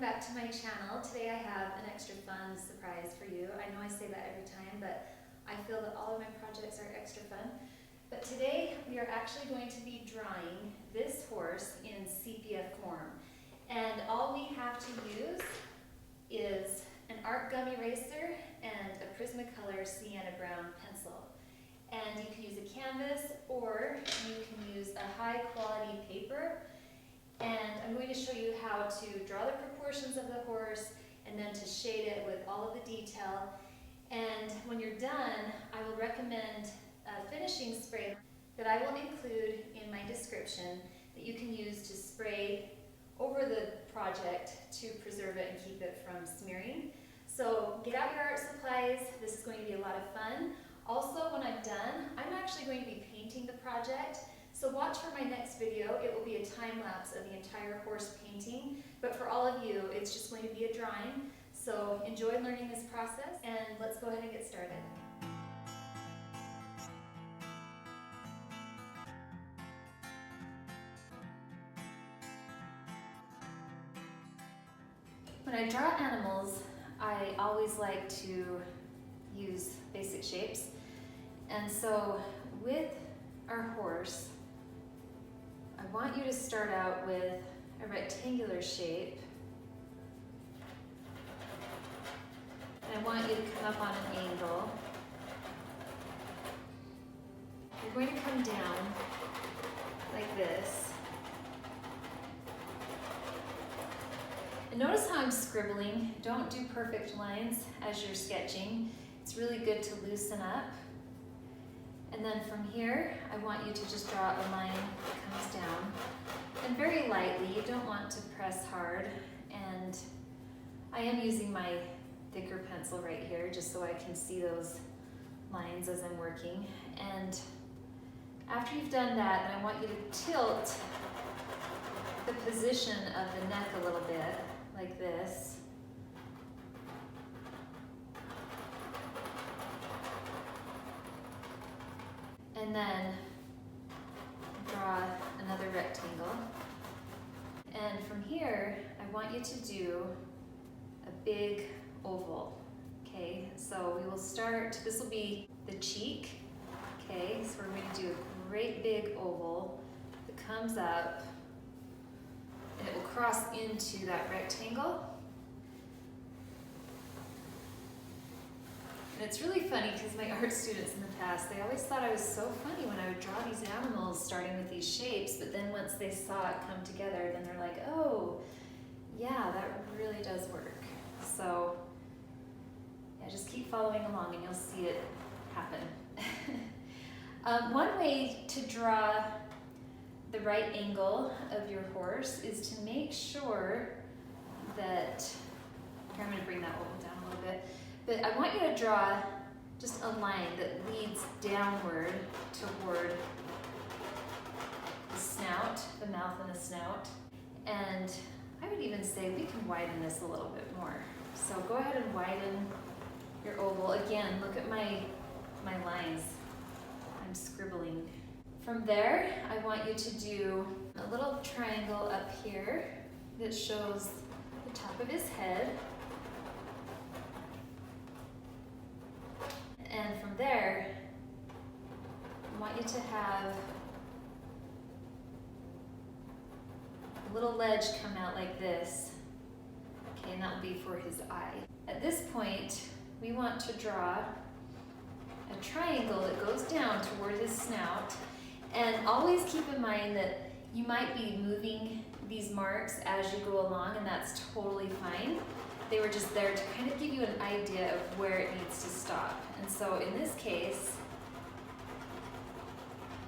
back to my channel. Today I have an extra fun surprise for you. I know I say that every time, but I feel that all of my projects are extra fun. But today we are actually going to be drawing this horse in sepia form. And all we have to use is an art gum eraser and a Prismacolor sienna brown pencil. And you can use a canvas or you can use a high quality paper. And I'm going to show you how to draw the proportions of the horse and then to shade it with all of the detail. And when you're done, I will recommend a finishing spray that I will include in my description that you can use to spray over the project to preserve it and keep it from smearing. So get out your art supplies. This is going to be a lot of fun. Also, when I'm done, I'm actually going to be painting the project. So watch for my next video. It will be a time lapse of the entire horse painting, but for all of you, it's just going to be a drawing. So enjoy learning this process, and let's go ahead and get started. When I draw animals, I always like to use basic shapes. And so with our horse, I want you to start out with a rectangular shape. And I want you to come up on an angle. You're going to come down like this. And notice how I'm scribbling. Don't do perfect lines as you're sketching. It's really good to loosen up. And then from here, I want you to just draw a line that comes down. And very lightly, you don't want to press hard. And I am using my thicker pencil right here just so I can see those lines as I'm working. And after you've done that, then I want you to tilt the position of the neck a little bit, like this. And then draw another rectangle. And from here, I want you to do a big oval. Okay, so we will start, this will be the cheek. Okay, so we're going to do a great big oval that comes up and it will cross into that rectangle. And it's really funny because my art students in the past, they always thought I was so funny when I would draw these animals starting with these shapes, but then once they saw it come together, then they're like, oh, yeah, that really does work. So, yeah, just keep following along and you'll see it happen. One way to draw the right angle of your horse is to make sure that, I'm going to bring that oval down a little bit, but I want you to draw just a line that leads downward toward the snout, the mouth and the snout. And I would even say we can widen this a little bit more. So go ahead and widen your oval. Again, look at my lines. I'm scribbling. From there, I want you to do a little triangle up here that shows the top of his head. And from there, I want you to have a little ledge come out like this. Okay, and that will be for his eye. At this point, we want to draw a triangle that goes down toward his snout. And always keep in mind that you might be moving these marks as you go along, and that's totally fine. They were just there to kind of give you an idea of where it needs to stop. And so in this case,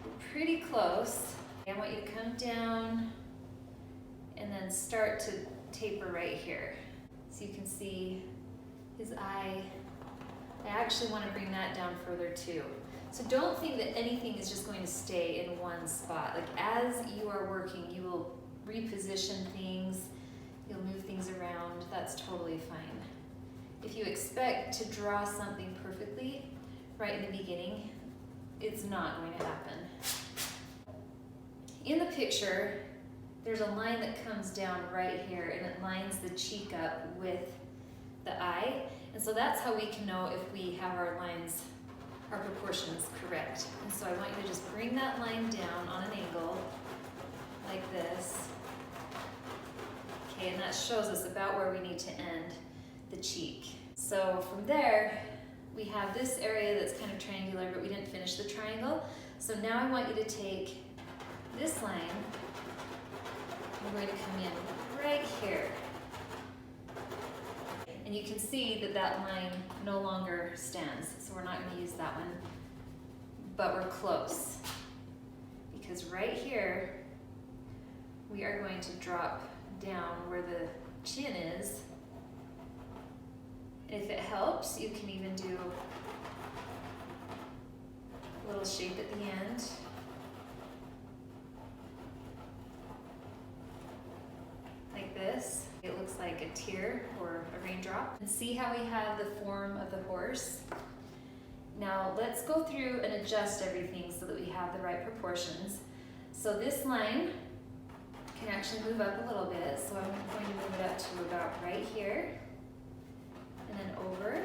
we're pretty close. I want you to come down and then start to taper right here. So you can see his eye. I actually want to bring that down further too. So don't think that anything is just going to stay in one spot. Like as you are working, you will reposition things, you'll move things around. That's totally fine. If you expect to draw something perfectly right in the beginning, it's not going to happen. In the picture, there's a line that comes down right here and it lines the cheek up with the eye. And so that's how we can know if we have our lines, our proportions correct. And so I want you to just bring that line down on an angle like this. Okay, and that shows us about where we need to end the cheek. So from there, we have this area that's kind of triangular, but we didn't finish the triangle. So now I want you to take this line, I'm going to come in right here. And you can see that that line no longer stands, so we're not going to use that one, but we're close. Because right here, we are going to drop down where the chin is. If it helps, you can even do a little shape at the end. Like this. It looks like a tear or a raindrop. And see how we have the form of the horse? Now let's go through and adjust everything so that we have the right proportions. So this line can actually move up a little bit. So I'm going to move it up to about right here. And then over.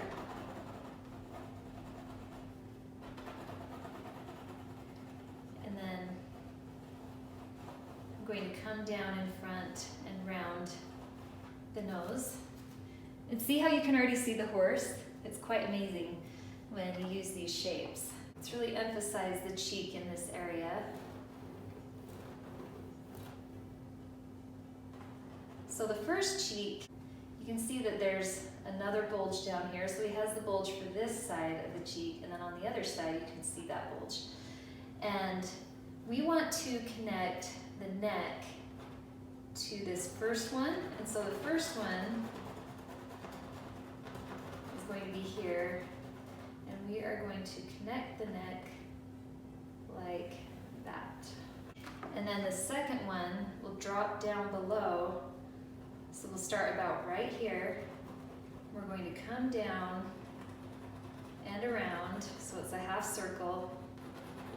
And then I'm going to come down in front and round the nose. And see how you can already see the horse? It's quite amazing when you use these shapes. Let's really emphasize the cheek in this area. So the first cheek, you can see that there's another bulge down here. So he has the bulge for this side of the cheek, and then on the other side you can see that bulge. And we want to connect the neck to this first one. And so the first one is going to be here, and we are going to connect the neck like that. And then the second one will drop down below. So we'll start about right here. We're going to come down and around, so it's a half circle,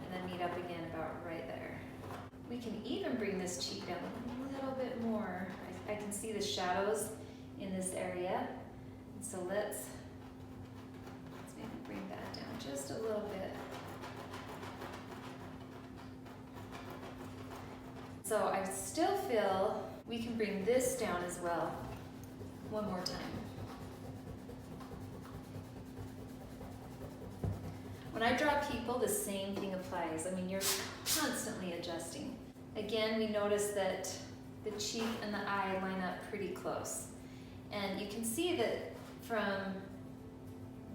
and then meet up again about right there. We can even bring this cheek down a little bit more. I can see the shadows in this area. So let's maybe bring that down just a little bit. So I still feel we can bring this down as well. One more time. When I draw people, the same thing applies. I mean, you're constantly adjusting. Again, we notice that the cheek and the eye line up pretty close. And you can see that from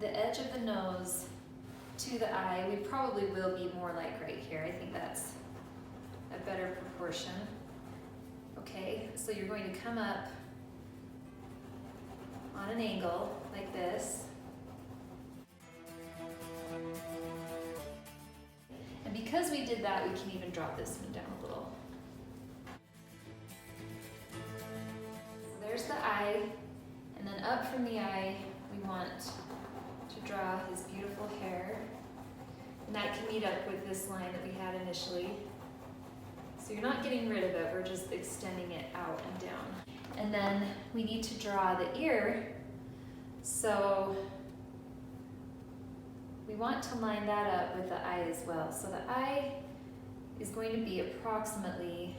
the edge of the nose to the eye, we probably will be more like right here. I think that's a better proportion. Okay, so you're going to come up on an angle like this. And because we did that, we can even drop this one down a little. So there's the eye, and then up from the eye, we want to draw his beautiful hair. And that can meet up with this line that we had initially. So you're not getting rid of it, we're just extending it out and down. And then we need to draw the ear. So we want to line that up with the eye as well. So the eye is going to be approximately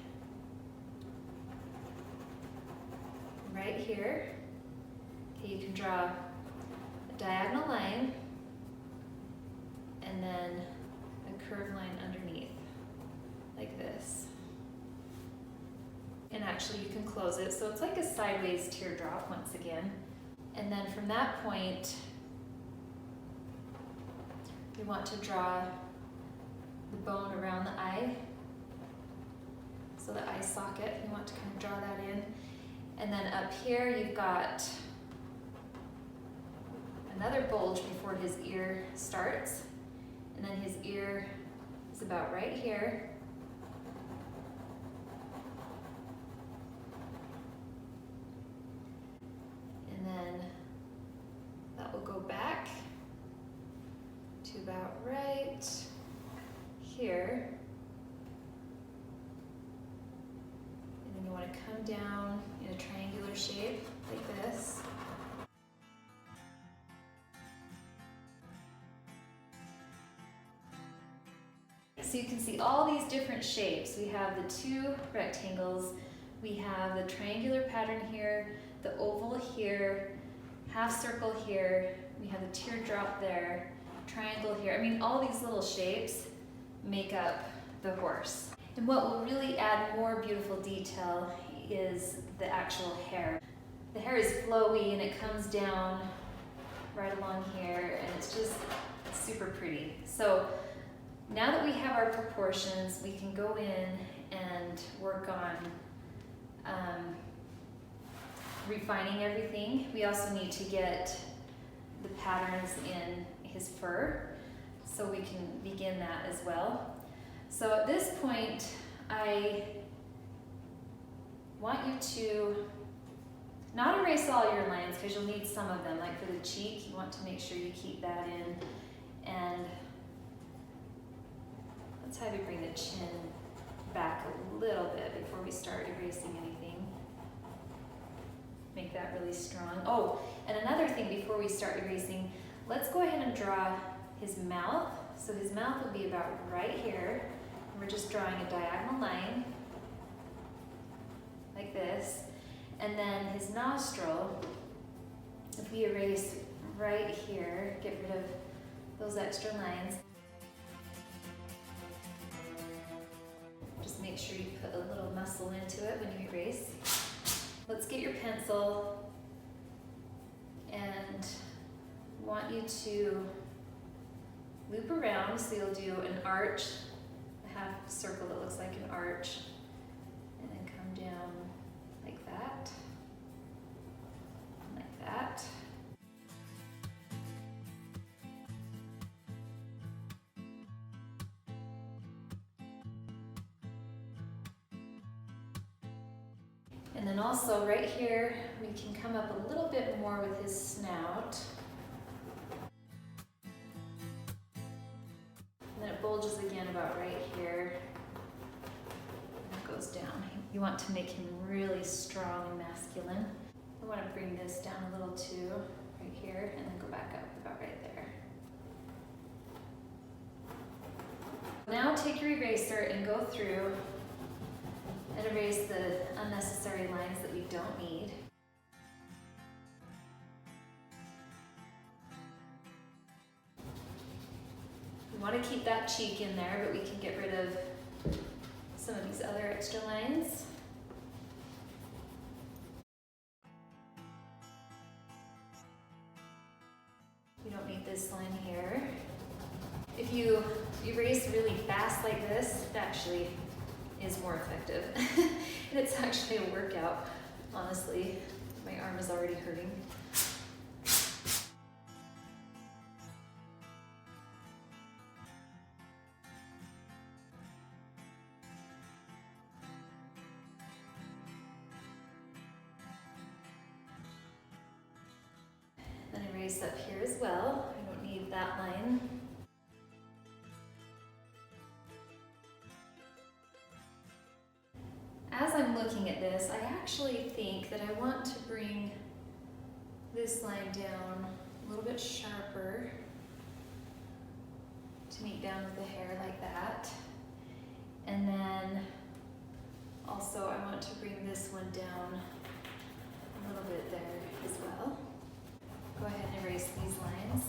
right here. Okay, you can draw a diagonal line and then a curved line underneath, like this. And actually you can close it, so it's like a sideways teardrop once again. And then from that point, we want to draw the bone around the eye. So the eye socket, you want to kind of draw that in. And then up here you've got another bulge before his ear starts. And then his ear is about right here. And then that will go back to about right here. And then down in a triangular shape like this. So you can see all these different shapes. We have the two rectangles, we have the triangular pattern here, the oval here, half circle here, we have the teardrop there, triangle here. I mean, all these little shapes make up the horse. And what will really add more beautiful detail is the actual hair. The hair is flowy and it comes down right along here, and it's just super pretty. So now that we have our proportions, we can go in and work on refining everything. We also need to get the patterns in his fur, so we can begin that as well. So at this point, I want you to not erase all your lines, because you'll need some of them. Like for the cheek, you want to make sure you keep that in. And let's have you bring the chin back a little bit before we start erasing anything. Make that really strong. Oh, and another thing before we start erasing, let's go ahead and draw his mouth. So his mouth will be about right here. And we're just drawing a diagonal line like this. And then his nostril, if we erase right here, get rid of those extra lines. Just make sure you put a little muscle into it when you erase. Let's get your pencil, and want you to loop around, so you'll do an arch, a half circle that looks like an arch, and then come down like that, and like that. And then also right here, we can come up a little bit more with his snout. And then it bulges again about right here. And it goes down. You want to make him really strong and masculine. I want to bring this down a little too, right here, and then go back up about right there. Now take your eraser and go through and erase the unnecessary lines that we don't need. We want to keep that cheek in there, but we can get rid of some of these other extra lines. We don't need this line here. If you erase really fast like this, it actually is more effective. And it's actually a workout, honestly. My arm is already hurting. Then erase up here as well. I don't need that line. As I'm looking at this, I actually think that I want to bring this line down a little bit sharper to meet down with the hair like that. And then also I want to bring this one down a little bit there as well. Go ahead and erase these lines.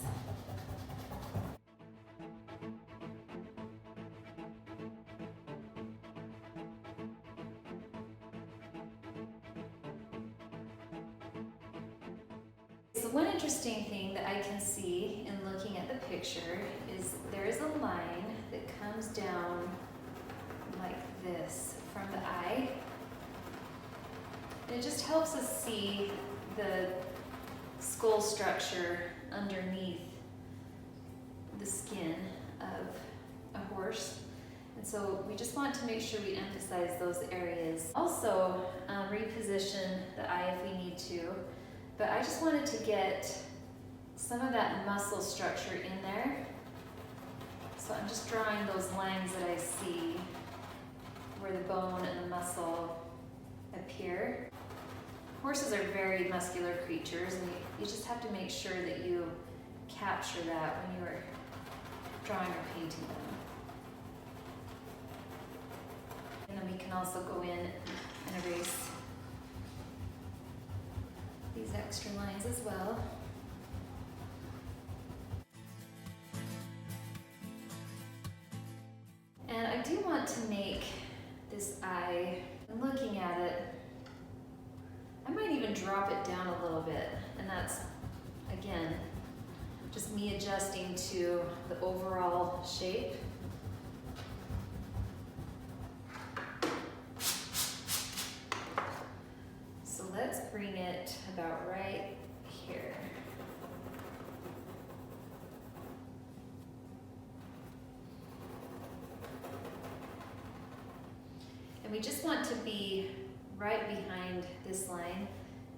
So one interesting thing that I can see in looking at the picture is there is a line that comes down like this from the eye. And it just helps us see the skull structure underneath the skin of a horse. And so we just want to make sure we emphasize those areas. Also, reposition the eye if we need to. But I just wanted to get some of that muscle structure in there. So I'm just drawing those lines that I see where the bone and the muscle up here. Horses are very muscular creatures, and you just have to make sure that you capture that when you are drawing or painting them. And then we can also go in and erase these extra lines as well. And I do want to make this eye, and looking at it, I might even drop it down a little bit, and that's, again, just me adjusting to the overall shape. So let's bring it about right here. And we just want to be right behind this line,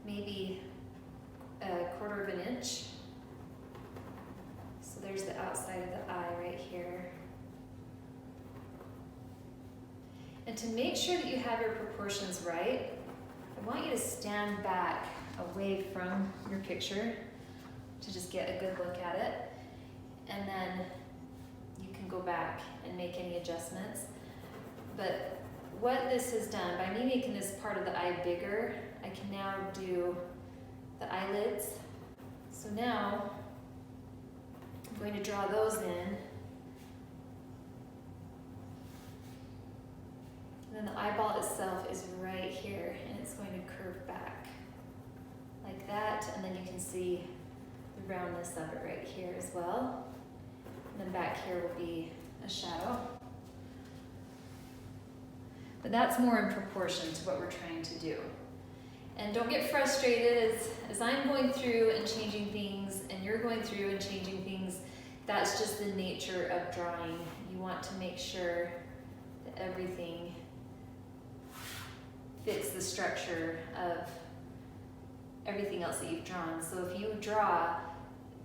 maybe a 1/4 of an inch. So there's the outside of the eye right here. And to make sure that you have your proportions right, I want you to stand back away from your picture to just get a good look at it. And then you can go back and make any adjustments. But what this has done, by me making this part of the eye bigger, I can now do the eyelids. So now I'm going to draw those in. And then the eyeball itself is right here, and it's going to curve back like that. And then you can see the roundness of it right here as well. And then back here will be a shadow. But that's more in proportion to what we're trying to do. And don't get frustrated as I'm going through and changing things, and you're going through and changing things. That's just the nature of drawing. You want to make sure that everything fits the structure of everything else that you've drawn. So if you draw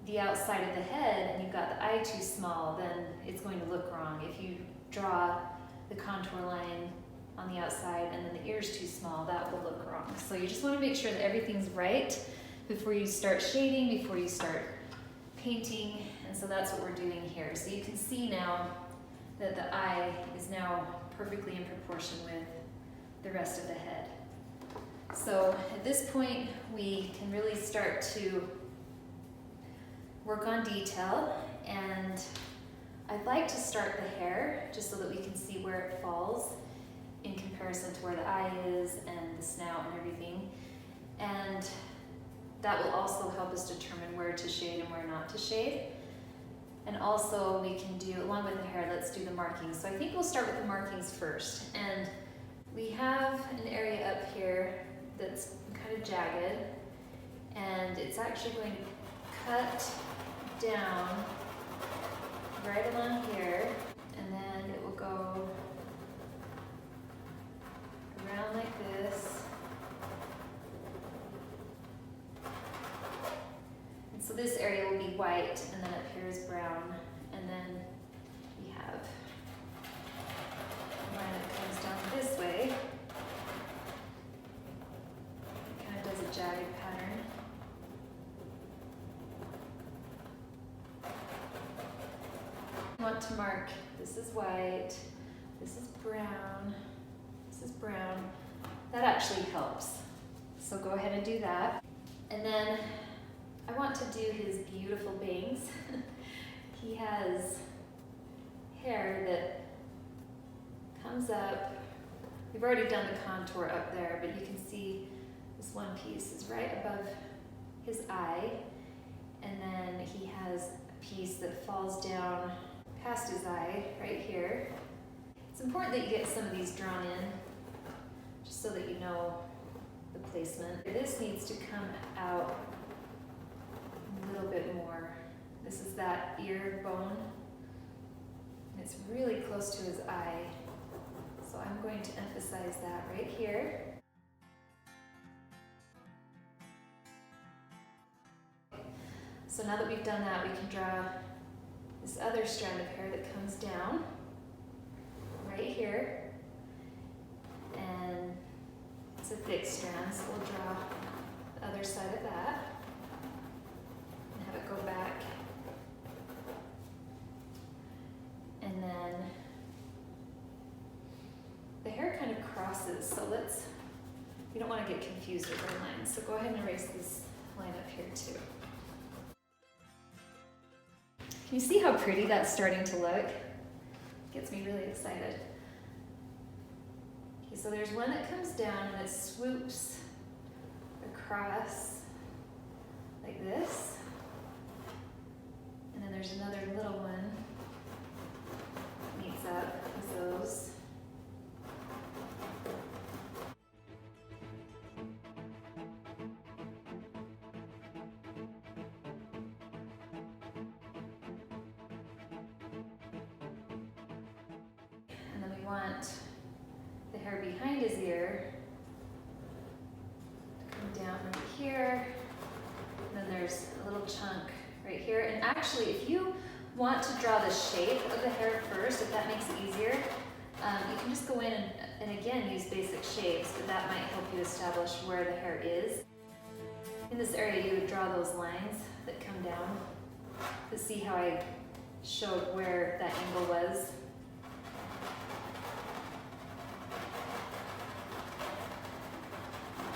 the outside of the head and you've got the eye too small, then it's going to look wrong. If you draw the contour line on the outside and then the ear's too small, that will look wrong. So you just want to make sure that everything's right before you start shading, before you start painting. And so that's what we're doing here. So you can see now that the eye is now perfectly in proportion with the rest of the head. So at this point, we can really start to work on detail, and I'd like to start the hair just so that we can see where it falls in comparison to where the eye is and the snout and everything. And that will also help us determine where to shade and where not to shade. And also we can do, along with the hair, let's do the markings. So I think we'll start with the markings first. And we have an area up here that's kind of jagged, and it's actually going to cut down right along here, and then it will go around like this. And so this area will be white, and then up here is brown, and then we have a line that comes down this way. It kind of does a jagged pattern. I want to mark, this is white, this is brown, this is brown. That actually helps. So go ahead and do that. And then I want to do his beautiful bangs. He has hair that comes up. We've already done the contour up there, but you can see this one piece is right above his eye, and then he has a piece that falls down past his eye right here. It's important that you get some of these drawn in, just so that you know the placement. This needs to come out a little bit more. This is that ear bone, and it's really close to his eye. So I'm going to emphasize that right here. So now that we've done that, we can draw this other strand of hair that comes down right here. And It's a thick strand, so we'll draw the other side of that and have it go back. And then the hair kind of crosses, so we don't want to get confused with our lines. So go ahead and erase this line up here too. Can you see how pretty that's starting to look? Gets me really excited. Okay, so there's one that comes down and it swoops across like this. And then there's another little one that meets up with those. And then we want the hair behind his ear to come down right here. And then there's a little chunk right here. And actually, if you want to draw the shape of the hair first, if that makes it easier, you can just go in and again use basic shapes, but that might help you establish where the hair is. In this area, you would draw those lines that come down to see how I showed where that angle was.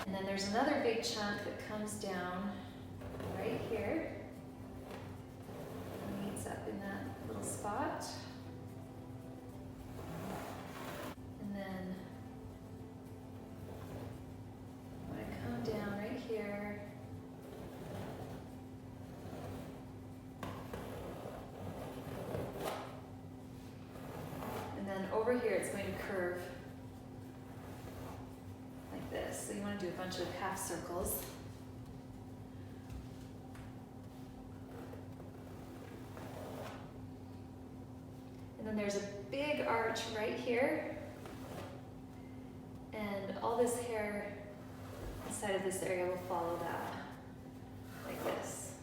And then there's another big chunk that comes down right here and meets up in that little spot. And then when I come down right here, and then over here it's going to curve like this. So you want to do a bunch of half circles. And then there's a big arch right here. And all this hair inside of this area will follow that, like this.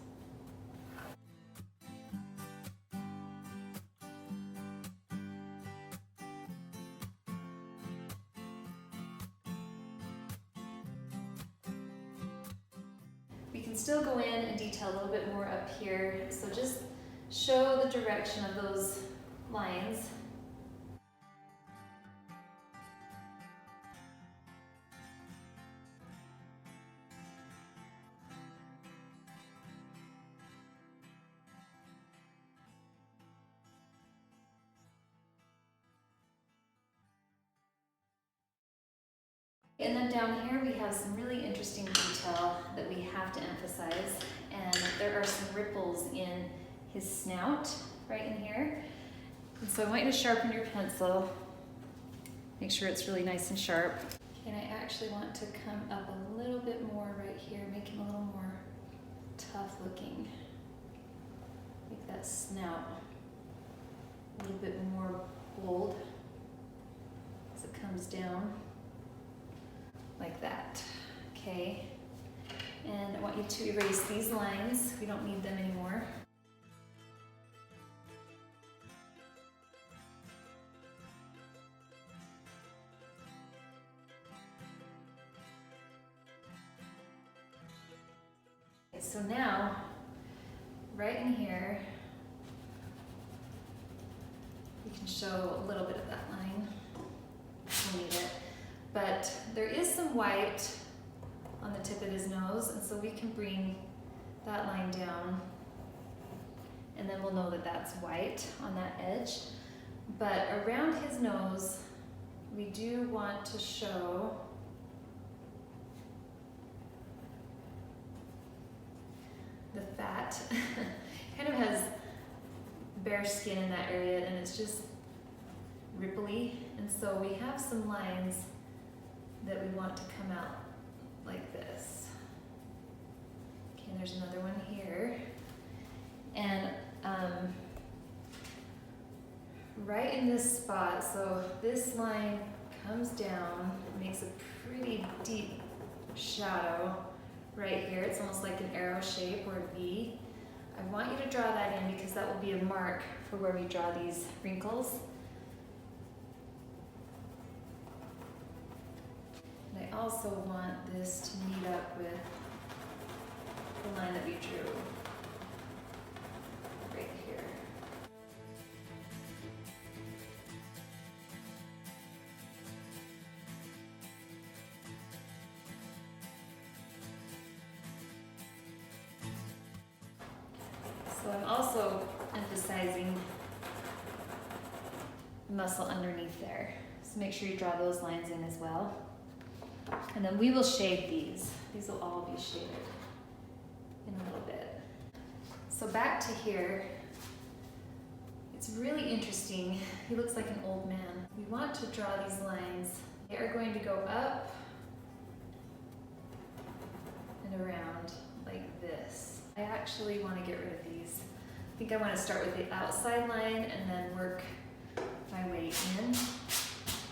We can still go in and detail a little bit more up here, so just show the direction of those lines. And then down here we have some really interesting detail that we have to emphasize, and there are some ripples in his snout right in here. And so I want you to sharpen your pencil, make sure it's really nice and sharp. And I actually want to come up a little bit more right here, make him a little more tough looking. Make that snout a little bit more bold as it comes down. Like that, okay? And I want you to erase these lines. We don't need them anymore. Okay, so now, right in here, we can show a little bit of that line if we need it. But there is some white on the tip of his nose, and so we can bring that line down, and then we'll know that that's white on that edge. But around his nose, we do want to show the fat. Kind of has bare skin in that area, and it's just ripply, and so we have some lines that we want to come out like this. Okay, there's another one here. And right in this spot, so this line comes down, makes a pretty deep shadow right here. It's almost like an arrow shape or a V. I want you to draw that in because that will be a mark for where we draw these wrinkles. But I also want this to meet up with the line that we drew right here. So I'm also emphasizing muscle underneath there. So make sure you draw those lines in as well. And then we will shade these. These will all be shaded in a little bit. So back to here, it's really interesting. He looks like an old man. We want to draw these lines. They are going to go up and around like this. I actually want to get rid of these. I think I want to start with the outside line and then work my way in.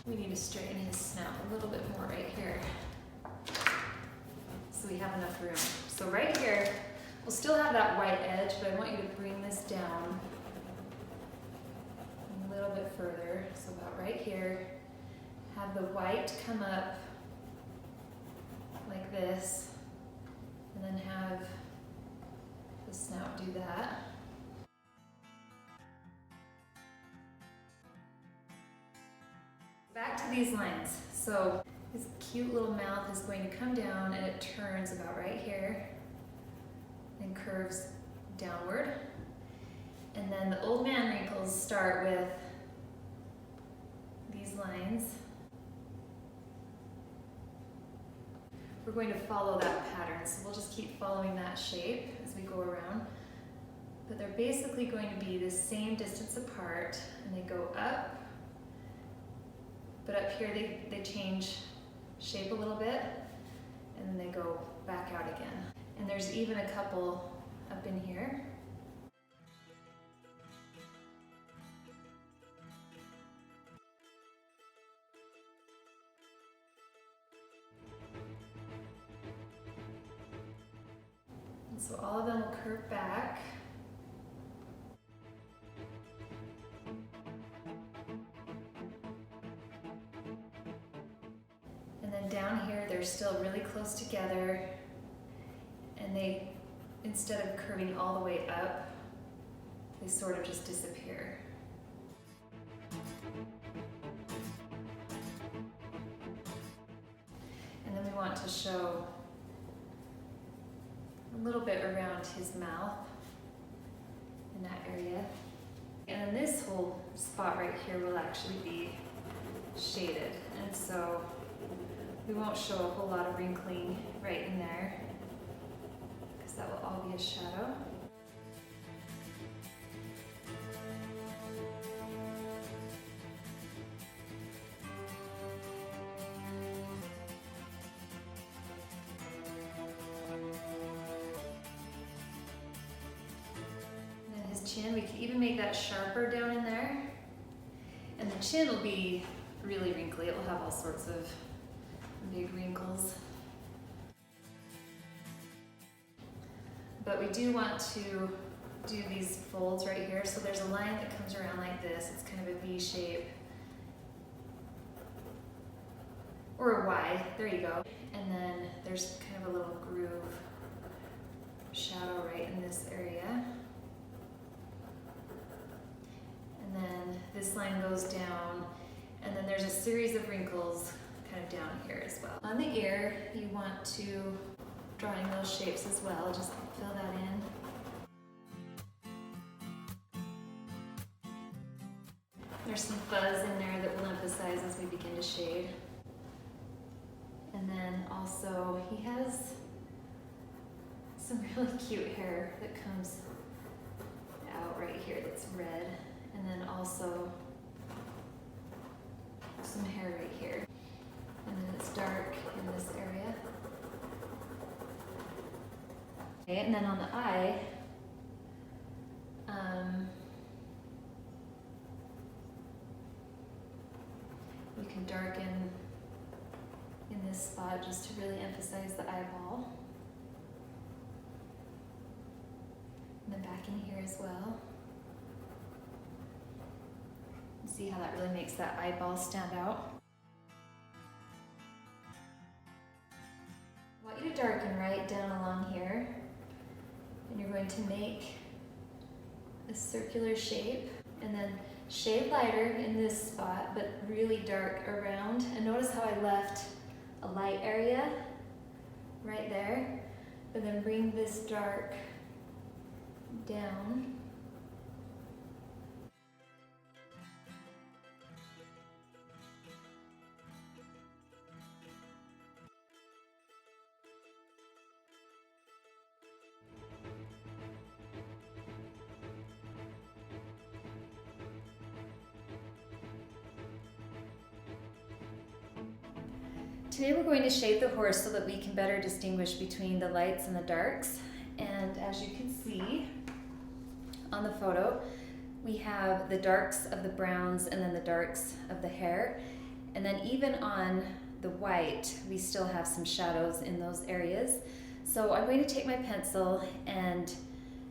We need to straighten his snout a little bit more right here so we have enough room. So right here, we'll still have that white edge, but I want you to bring this down a little bit further. So about right here, have the white come up like this, and then have the snout do that. Back to these lines. So his cute little mouth is going to come down and it turns about right here and curves downward. And then the old man wrinkles start with these lines. We're going to follow that pattern, so we'll just keep following that shape as we go around. But they're basically going to be the same distance apart, and they go up. But up here they change shape a little bit, and then they go back out again. And there's even a couple up in here. And so all of them will curve back. And then down here, they're still really close together, and they, instead of curving all the way up, they sort of just disappear. And then we want to show a little bit around his mouth in that area. And then this whole spot right here will actually be shaded. And so we won't show a whole lot of wrinkling right in there, because that will all be a shadow. And then his chin, we can even make that sharper down in there. And the chin will be really wrinkly. It will have all sorts of big wrinkles. But we do want to do these folds right here. So there's a line that comes around like this. It's kind of a V shape. Or a Y, there you go. And then there's kind of a little groove shadow right in this area. And then this line goes down, and then there's a series of wrinkles kind of down here as well. On the ear, you want to draw in those shapes as well. Just fill that in. There's some fuzz in there that we'll emphasize as we begin to shade. And then also, he has some really cute hair that comes out right here that's red. And then also some hair right here. And then it's dark in this area. Okay, and then on the eye, we can darken in this spot just to really emphasize the eyeball. And then back in here as well. See how that really makes that eyeball stand out? darken right down along here. And you're going to make a circular shape and then shade lighter in this spot, but really dark around. And notice how I left a light area right there, and then bring this dark down. Today we're going to shade the horse so that we can better distinguish between the lights and the darks. And as you can see on the photo, we have the darks of the browns and then the darks of the hair. And then even on the white, we still have some shadows in those areas. So I'm going to take my pencil and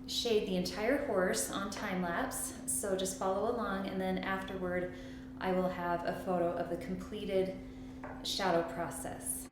shade the entire horse on time lapse. So just follow along, and then afterward I will have a photo of the completed shadow process.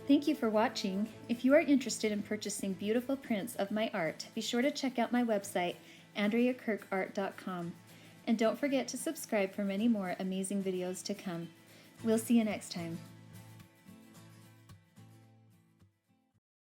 Thank you for watching. If you are interested in purchasing beautiful prints of my art, be sure to check out my website, andreakirkart.com. And don't forget to subscribe for many more amazing videos to come. We'll see you next time.